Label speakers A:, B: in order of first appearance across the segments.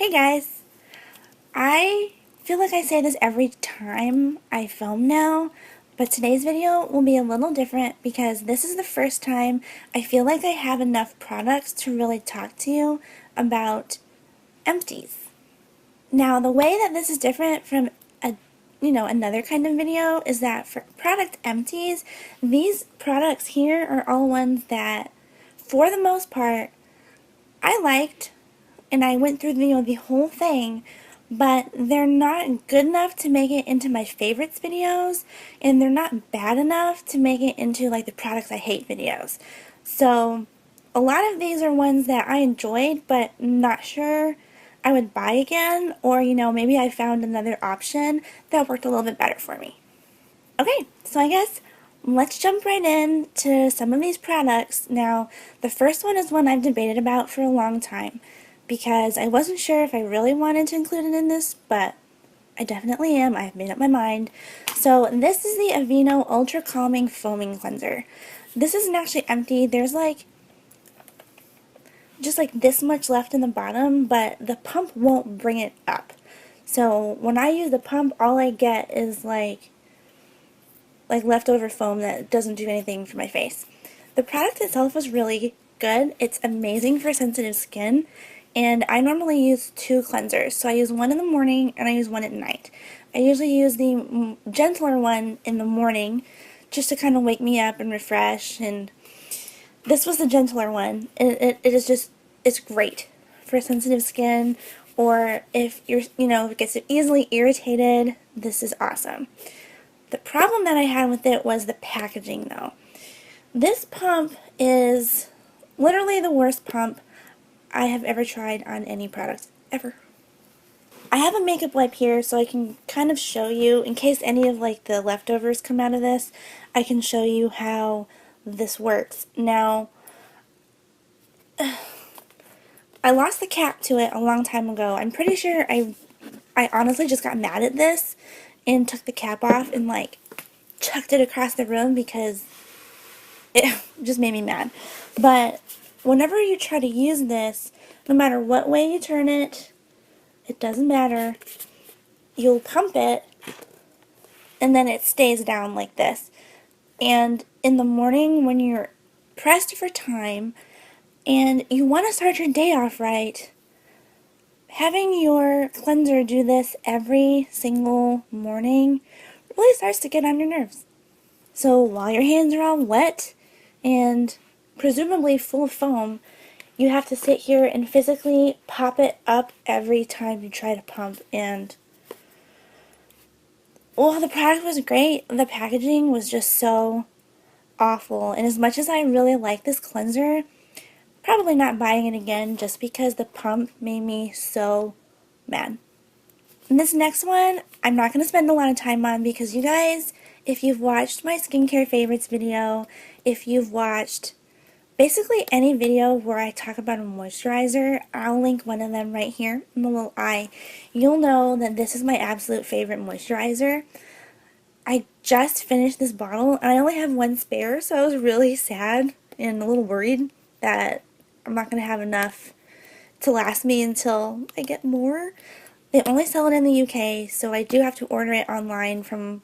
A: Hey guys! I feel like I say this every time I film now, but today's video will be a little different because this is the first time I feel like I have enough products to really talk to you about empties. Now, the way that this is different from another kind of video is that for product empties, these products here are all ones that, for the most part, I liked, and I went through the whole thing, but they're not good enough to make it into my favorites videos, and they're not bad enough to make it into like the products I hate videos. So a lot of these are ones that I enjoyed, but not sure I would buy again, or maybe I found another option that worked a little bit better for me. Okay, so I guess let's jump right in to some of these products. Now, the first one is one I've debated about for a long time because I wasn't sure if I really wanted to include it in this, but I definitely am. I've made up my mind. So this is the Aveeno Ultra Calming Foaming Cleanser. This isn't actually empty. There's just like this much left in the bottom, but the pump won't bring it up. So when I use the pump, all I get is like leftover foam that doesn't do anything for my face. The product itself was really good. It's amazing for sensitive skin, and I normally use two cleansers. So I use one in the morning and I use one at night. I usually use the gentler one in the morning just to kind of wake me up and refresh, and this was the gentler one. It is just, it's great for sensitive skin, or if you're, gets easily irritated, this is awesome. The problem that I had with it was the packaging, though. This pump is literally the worst pump I have ever tried on any product, ever. I have a makeup wipe here so I can kind of show you, in case any of the leftovers come out of this, I can show you how this works. Now, I lost the cap to it a long time ago. I'm pretty sure I honestly just got mad at this and took the cap off and chucked it across the room because it just made me mad. But whenever you try to use this, no matter what way you turn it, it doesn't matter. You'll pump it and then it stays down like this. And in the morning when you're pressed for time and you want to start your day off right, having your cleanser do this every single morning really starts to get on your nerves. So while your hands are all wet and presumably full of foam, you have to sit here and physically pop it up every time you try to pump. And well, the product was great. The packaging was just so awful. And as much as I really like this cleanser, probably not buying it again just because the pump made me so mad. And this next one, I'm not going to spend a lot of time on because you guys, if you've watched my skincare favorites video, if you've watched basically any video where I talk about a moisturizer, I'll link one of them right here in the little eye. You'll know that this is my absolute favorite moisturizer. I just finished this bottle and I only have one spare, so I was really sad and a little worried that I'm not going to have enough to last me until I get more. They only sell it in the UK, so I do have to order it online from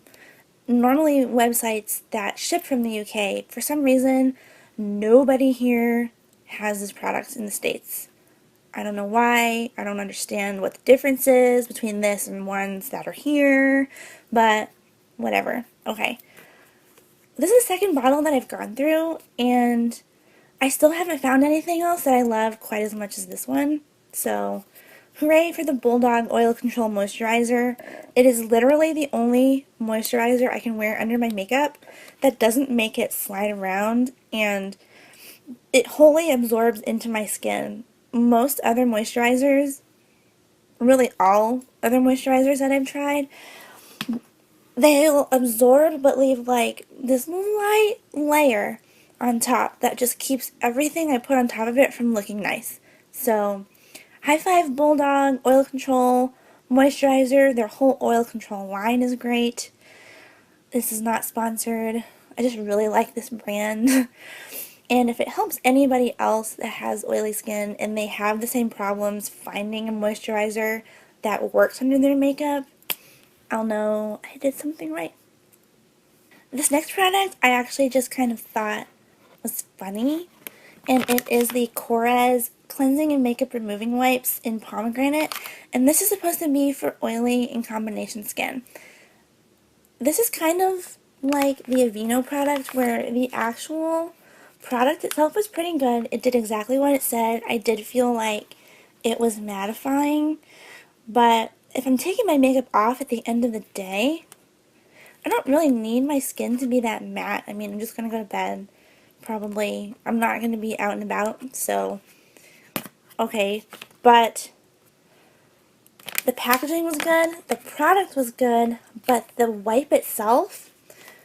A: normally websites that ship from the UK. For some reason, nobody here has this product in the States. I don't know why. I don't understand what the difference is between this and ones that are here, but whatever. Okay. This is the second bottle that I've gone through, and I still haven't found anything else that I love quite as much as this one. So, hooray for the Bulldog Oil Control Moisturizer. It is literally the only moisturizer I can wear under my makeup that doesn't make it slide around, and it wholly absorbs into my skin. Most other moisturizers, really all other moisturizers that I've tried, they'll absorb but leave this light layer on top that just keeps everything I put on top of it from looking nice. So, high five Bulldog Oil Control Moisturizer. Their whole oil control line is great. This is not sponsored. I just really like this brand. And if it helps anybody else that has oily skin and they have the same problems finding a moisturizer that works under their makeup, I'll know I did something right. This next product I actually just kind of thought was funny, and it is the Korres Cleansing and Makeup Removing Wipes in Pomegranate, and this is supposed to be for oily and combination skin. This is kind of like the Aveeno product, where the actual product itself was pretty good. It did exactly what it said. I did feel like it was mattifying, but if I'm taking my makeup off at the end of the day, I don't really need my skin to be that matte. I mean, I'm just going to go to bed. Probably. I'm not going to be out and about, so okay. But the packaging was good, the product was good, but the wipe itself,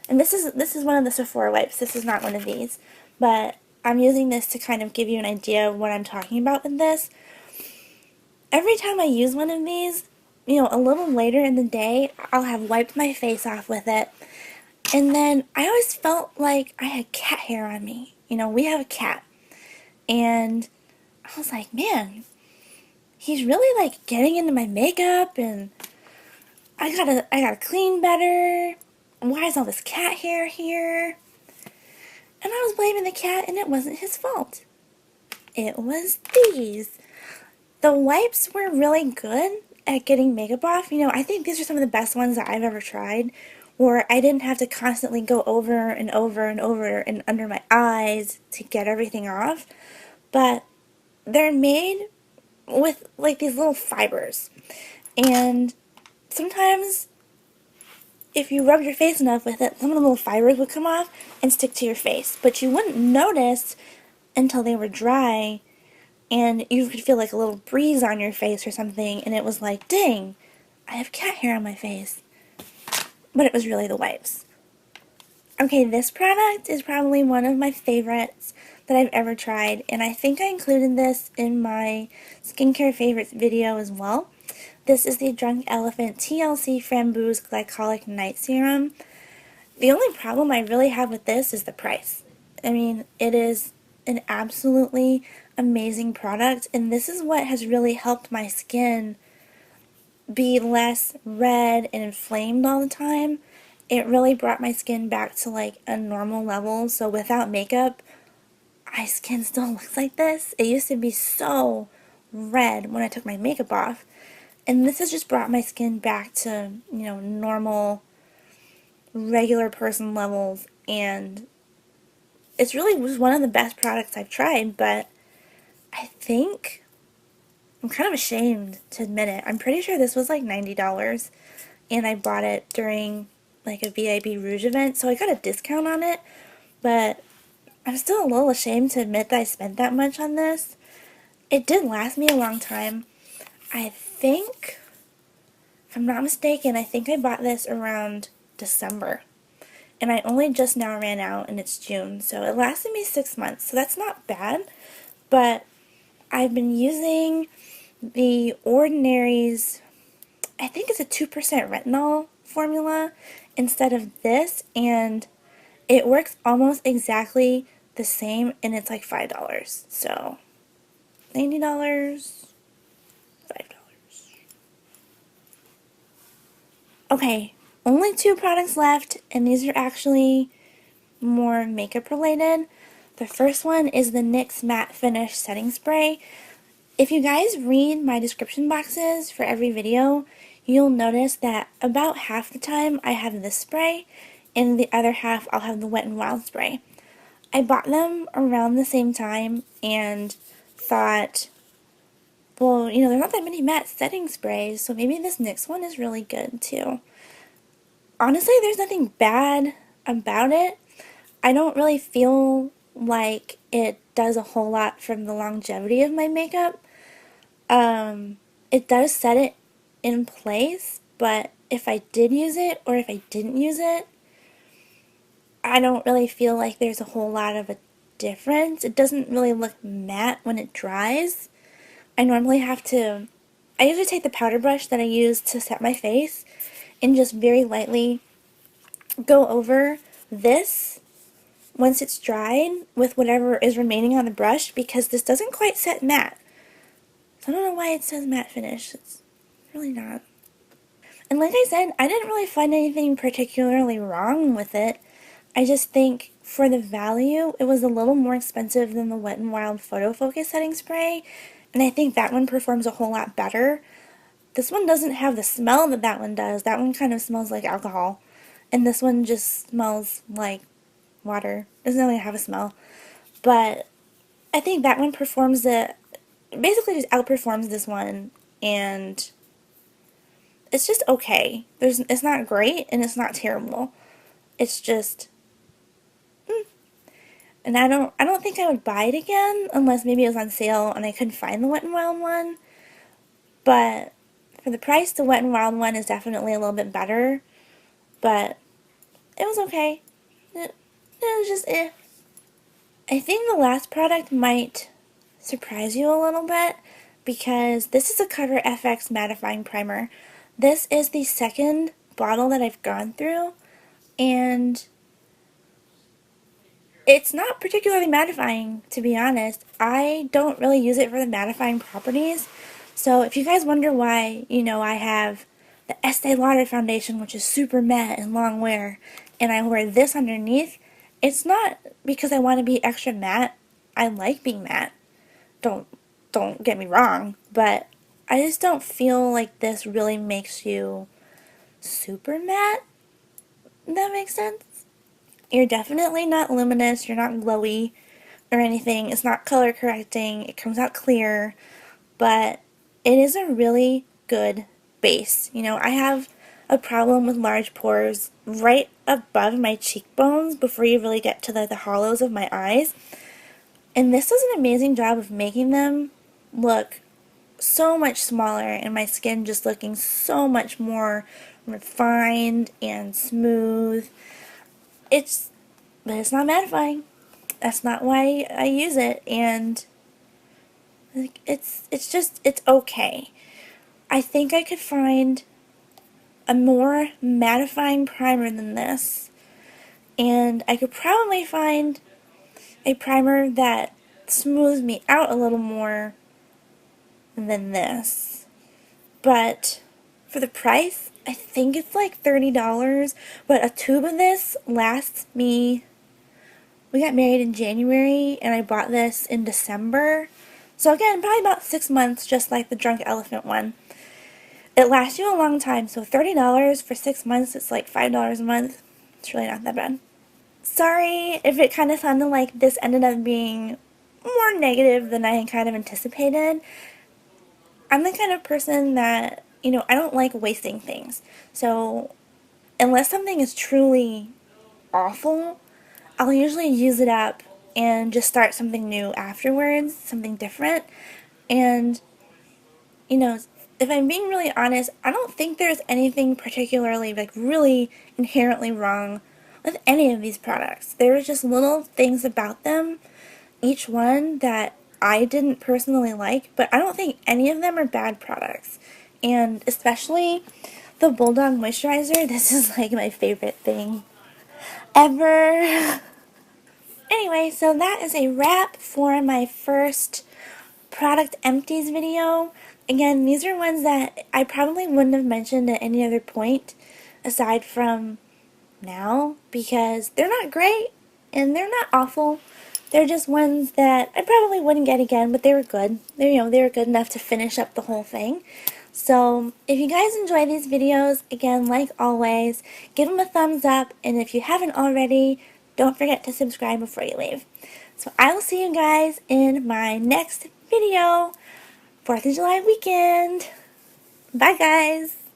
A: and this is one of the Sephora wipes. This is not one of these, but I'm using this to kind of give you an idea of what I'm talking about with this. Every time I use one of these, a little later in the day, I'll have wiped my face off with it. And then I always felt like I had cat hair on me. We have a cat. And I was like, man, he's really like getting into my makeup, and I gotta clean better. Why is all this cat hair here? And I was blaming the cat, and it wasn't his fault. It was these. The wipes were really good at getting makeup off. I think these are some of the best ones that I've ever tried, where I didn't have to constantly go over and over and over and under my eyes to get everything off. But they're made with like these little fibers. And sometimes if you rub your face enough with it, some of the little fibers would come off and stick to your face. But you wouldn't notice until they were dry, and you could feel like a little breeze on your face or something, and it was like, dang, I have cat hair on my face. But it was really the wipes. Okay, this product is probably one of my favorites that I've ever tried, and I think I included this in my skincare favorites video as well. This is the Drunk Elephant T.L.C. Framboos Glycolic Night Serum. The only problem I really have with this is the price. I mean, it is an absolutely amazing product, and this is what has really helped my skin be less red and inflamed all the time. It really brought my skin back to like a normal level, so without makeup, my skin still looks like this. It used to be so red when I took my makeup off, and this has just brought my skin back to, normal, regular person levels, and it's really was one of the best products I've tried, but I think I'm kind of ashamed to admit it. I'm pretty sure this was like $90, and I bought it during like a VIB Rouge event, so I got a discount on it, but I'm still a little ashamed to admit that I spent that much on this. It did last me a long time. I think, if I'm not mistaken, I think I bought this around December, and I only just now ran out, and it's June, so it lasted me 6 months, so that's not bad, but I've been using the Ordinary's, I think it's a 2% retinol formula instead of this, and it works almost exactly the same, and it's like $5. So, $90, $5. Okay, only 2 products left, and these are actually more makeup related. The first one is the NYX Matte Finish Setting Spray. If you guys read my description boxes for every video, you'll notice that about half the time I have this spray, and the other half I'll have the Wet n Wild spray. I bought them around the same time and thought, well, there's not that many matte setting sprays, so maybe this NYX one is really good too. Honestly, there's nothing bad about it. I don't really feel like it does a whole lot from the longevity of my makeup. It does set it in place, but if I did use it or if I didn't use it, I don't really feel like there's a whole lot of a difference. It doesn't really look matte when it dries. I usually take the powder brush that I use to set my face and just very lightly go over this once it's dried with whatever is remaining on the brush because this doesn't quite set matte. So I don't know why it says matte finish. It's really not. And like I said, I didn't really find anything particularly wrong with it. I just think for the value, it was a little more expensive than the Wet n Wild Photo Focus Setting Spray, and I think that one performs a whole lot better. This one doesn't have the smell that that one does. That one kind of smells like alcohol, and this one just smells like water. Doesn't really have a smell, but I think that one performs it, basically just outperforms this one, and it's just okay. It's not great, and it's not terrible. It's just, and I don't think I would buy it again unless maybe it was on sale and I couldn't find the Wet n Wild one. But for the price, the Wet n Wild one is definitely a little bit better. But it was okay. It was just eh. I think the last product might surprise you a little bit because this is a Cover FX Mattifying Primer. This is the second bottle that I've gone through, and it's not particularly mattifying, to be honest. I don't really use it for the mattifying properties. So if you guys wonder why, I have the Estee Lauder foundation, which is super matte and long wear, and I wear this underneath, it's not because I want to be extra matte. I like being matte. Don't get me wrong, but I just don't feel like this really makes you super matte. If that makes sense? You're definitely not luminous, you're not glowy or anything. It's not color correcting, it comes out clear, but it is a really good base. I have a problem with large pores right above my cheekbones before you really get to the hollows of my eyes. And this does an amazing job of making them look so much smaller and my skin just looking so much more refined and smooth. But it's not mattifying. That's not why I use it, and it's okay. I think I could find a more mattifying primer than this, and I could probably find a primer that smooths me out a little more than this. But for the price, I think it's like $30, but a tube of this lasts me. We got married in January, and I bought this in December. So again, probably about 6 months, just like the Drunk Elephant one. It lasts you a long time, so $30 for 6 months, it's like $5 a month. It's really not that bad. Sorry if it kind of sounded like this ended up being more negative than I had kind of anticipated. I'm the kind of person that, I don't like wasting things. So unless something is truly awful, I'll usually use it up and just start something new afterwards, something different. And, if I'm being really honest, I don't think there's anything particularly, really inherently wrong with any of these products. There are just little things about them, each one, that I didn't personally like, but I don't think any of them are bad products. And especially the Bulldog Moisturiser, this is like my favorite thing ever. Anyway, so that is a wrap for my first product empties video. Again, these are ones that I probably wouldn't have mentioned at any other point aside from now because they're not great and they're not awful. They're just ones that I probably wouldn't get again, but they were good. They were good enough to finish up the whole thing. So if you guys enjoy these videos, again, like always, give them a thumbs up, and if you haven't already, don't forget to subscribe before you leave. So I will see you guys in my next video. 4th of July weekend. Bye, guys.